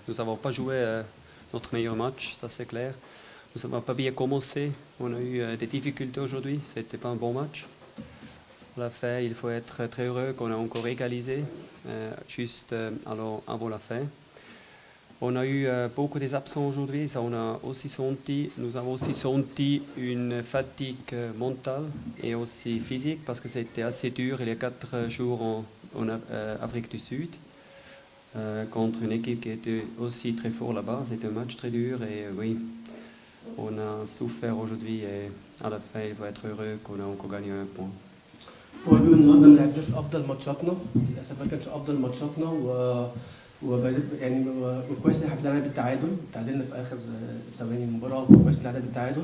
Nous n'avons pas joué notre meilleur match, ça c'est clair. Nous n'avons pas bien commencé. On a eu des difficultés aujourd'hui. Ce n'était pas un bon match. À la fin, il faut être très heureux qu'on a encore égalisé juste avant la fin. On a eu beaucoup des absents aujourd'hui. Ça, nous avons aussi senti une fatigue mentale et aussi physique parce que c'était assez dur il y a 4 jours en Afrique du Sud. Contre une équipe qui était aussi très forte là-bas. C'était un match très dur et oui, on a souffert aujourd'hui et à la fin, il faut être heureux qu'on a encore gagné un point. هو بيقول النهارده ما لعبناش افضل ماتشاتنا، للاسف ما كانش افضل ماتشاتنا يعني كويس ان احنا طلعنا بالتعادل، تعادلنا في اخر ثواني المباراه، كويس ان طلعنا بالتعادل.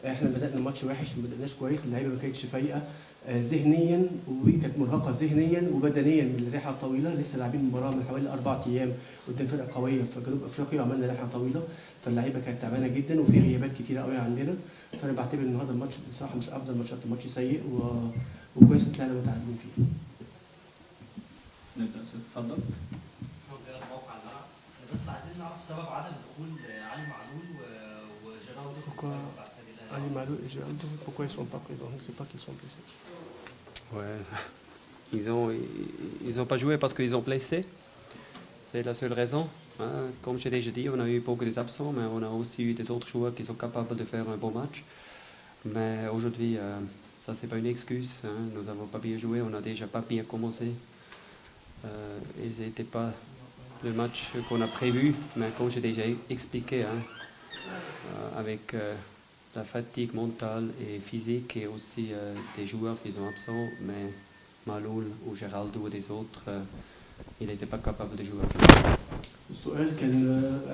احنا بدانا الماتش وحش وما بداناش كويس، اللعيبه ما كانتش فايقه ذهنيا وكانت مرهقه ذهنيا وبدنيا من الرحله الطويله، لسه لاعبين المباراه من حوالي 4 ايام قدام فرقه قويه في جنوب افريقيا وعملنا رحله طويله، فاللعيبه كانت تعبانه جدا وفي غيابات كتيره قوي عندنا، فانا بعتبر ان هذا الماتش بصراحه مش افضل ماتشات، الماتش سيء وكويس طلعنا متعادلين فيه. اتفضل. موقع الملعب بس عايزين نعرف سبب عدم دخول علي معلول وجيرالدو. Ali Malou et Géraldo, pourquoi ils sont pas présents? Je ne sais pas qu'ils sont blessés. Ouais. Ils ont pas joué parce qu'ils ont blessé. C'est la seule raison. Hein. Comme j'ai déjà dit, on a eu beaucoup des absents, mais on a aussi eu des autres joueurs qui sont capables de faire un bon match. Mais aujourd'hui, ça c'est pas une excuse. Hein. Nous n'avons pas bien joué, on n'a déjà pas bien commencé. Et c'était pas le match qu'on a prévu, mais comme j'ai déjà expliqué, hein, avec la fatigue mentale et physique et aussi des joueurs qui sont absents, mais Maloul ou Géraldo ou des autres, il n'était pas capable de jouer aujourd'hui. السؤال كان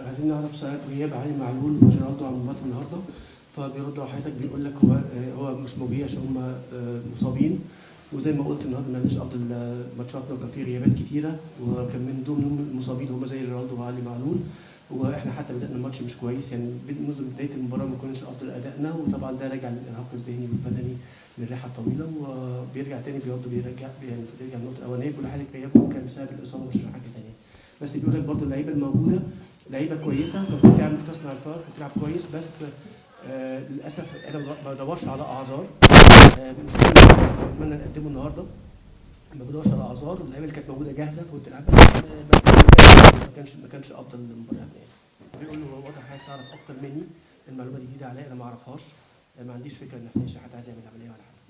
عايزين نعرف سبب غياب علي معلول وجيرالدو عن مباراة النهارده، فبيرد على حضرتك بيقول لك هو مش موجود عشان هم مصابين، وزي ما قلت النهارده ما لناش افضل ماتشاتنا وكان في غيابات كتيره وكان من ضمن المصابين هم زي جيرالدو وعلي معلول، واحنا حتى بدانا الماتش مش كويس يعني منذ بدايه المباراه ما كناش افضل ادائنا، وطبعا ده راجع للارهاق الذهني والبدني من الرحله الطويله، وبيرجع تاني بيرجع النقطه الاولانيه بيقول حاله غيابهم كان بسبب الاصابه مش حاجه ثانيه، بس بيقول لك برضه اللعيبه الموجوده لعيبه كويسه المفروض تعمل تصنع الفرق وتلعب كويس، بس للاسف انا ما بدورش على اعذار، مش اتمنى نقدمه النهارده، ما بدورش على اعذار، اللعيبه اللي كانت موجوده جاهزه وتلعب بس ما كانش افضل المباراه يعني. بيقول له هو واضح حضرتك تعرف اكتر مني، المعلومه دي جديده عليا انا ما اعرفهاش، ما عنديش فكره ان حسين شحات عايز يعمل عمليه ولا حاجه.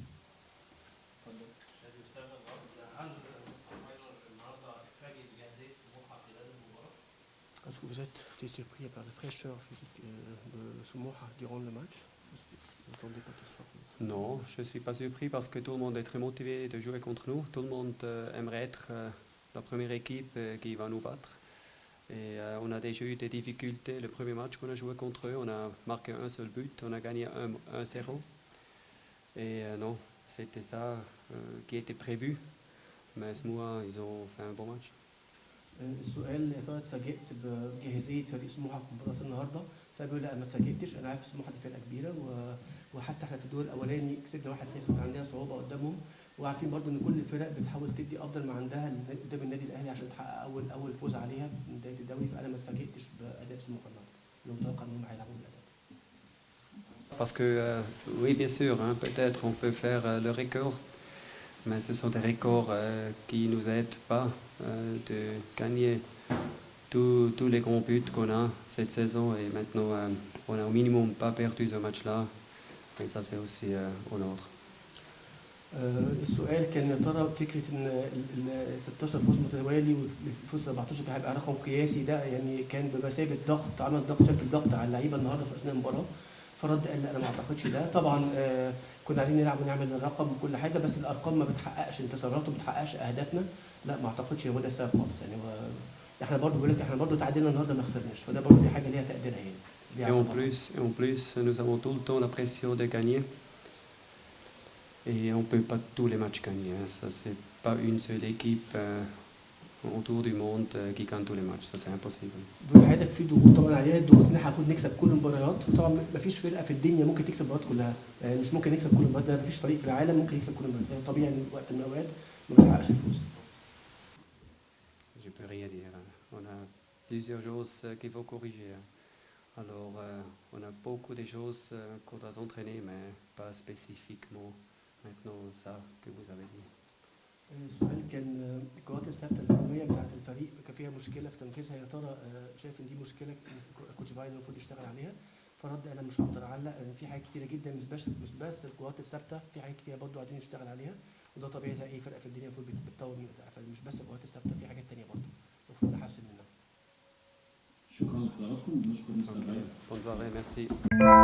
Est-ce que vous êtes surpris par la fraîcheur physique de Smoha durant le match? Vous n'attendez pas qu'il soit plus? Non, je ne suis pas surpris parce que tout le monde est très motivé de jouer contre nous. Tout le monde aimerait être la première équipe qui va nous battre. Et on a déjà eu des difficultés. Le premier match qu'on a joué contre eux, on a marqué un seul but, on a gagné 1-0. Et non, c'était ça qui était prévu. Mais Smoha, ils ont fait un bon match. السؤال يا ترى اتفاجئت بجاهزيه فريق سموحه في مباراه النهارده؟ فبيقول لا ما اتفاجئتش، انا عارف سموحه دي فرقه كبيره وحتى احنا في الدور الاولاني كسبنا 1-0 كان عندنا صعوبه قدامهم، وعارفين برضو ان كل الفرق بتحاول تدي افضل ما عندها قدام النادي الاهلي عشان تحقق اول فوز عليها من بدايه الدوري، فانا ما اتفاجئتش باداء سموحه النهارده، انا متوقع انهم هيلعبوا بالاداء. Parce que oui, bien sûr, hein, peut-être on peut faire le record. Mais ce sont des records qui ne nous aident pas de gagner tous les grands buts qu'on a cette saison. Et maintenant, on n'a au minimum pas perdu ce match-là. Et ça, c'est aussi un autre. السؤال كان يا ترى فكره ان ال 16 فوز متوالي والفوز 17 كان هيبقى رقم قياسي، ده يعني كان بمثابه ضغط، عمل ضغط شكل ضغط على اللعيبه النهارده في اثناء المباراه، فرد قال لا انا ما اعتقدش ده، طبعا كنا عايزين نلعب ونعمل الرقم وكل حاجه، بس الارقام ما بتحققش انتصارات وما بتحققش اهدافنا، لا ما اعتقدش هو ده السبب خالص يعني. احنا برضه بقول لك احنا برضه تعادلنا النهارده ما خسرناش، فده برضه دي حاجه ليها تقديرها يعني. Et en plus, nous avons tout le temps la pression de gagner. Et on ne peut pas tous les matchs gagner. Hein. Ça, c'est pas une seule équipe autour du monde qui gagne tous les matchs. Ça, c'est impossible. حضرتك في ضغوط طبعا علينا، الضغوط ان احنا المفروض نكسب كل المباريات، وطبعا ما فيش فرقه في الدنيا ممكن تكسب المباريات كلها، يعني مش ممكن نكسب كل المباريات، ما فيش فريق في العالم ممكن يكسب كل المباريات، يعني طبيعي ان وقت من الاوقات ما بنحققش الفوز. Je peux rien dire. On a plusieurs choses qu'il faut corriger. Alors, on a beaucoup de choses qu'on doit entraîner, mais pas spécifiquement maintenant ça que vous avez dit. السؤال كان القوات الثابته الهجوميه بتاعت الفريق كان فيها مشكله في تنفيذها، يا ترى شايف ان دي مشكله كوتش فايلر المفروض يشتغل عليها؟ فرد انا مش هقدر اعلق ان في حاجات كتيره جدا، مش بس القوات الثابته، في حاجات كتيره برضه عايزين نشتغل عليها، وده طبيعي زي اي فرقه في الدنيا المفروض بتطور من فمش بس القوات الثابته، في حاجات تانيه برضه المفروض نحسن منها. شكرا لحضراتكم، نشكر مستر باير. Bonne soirée, merci.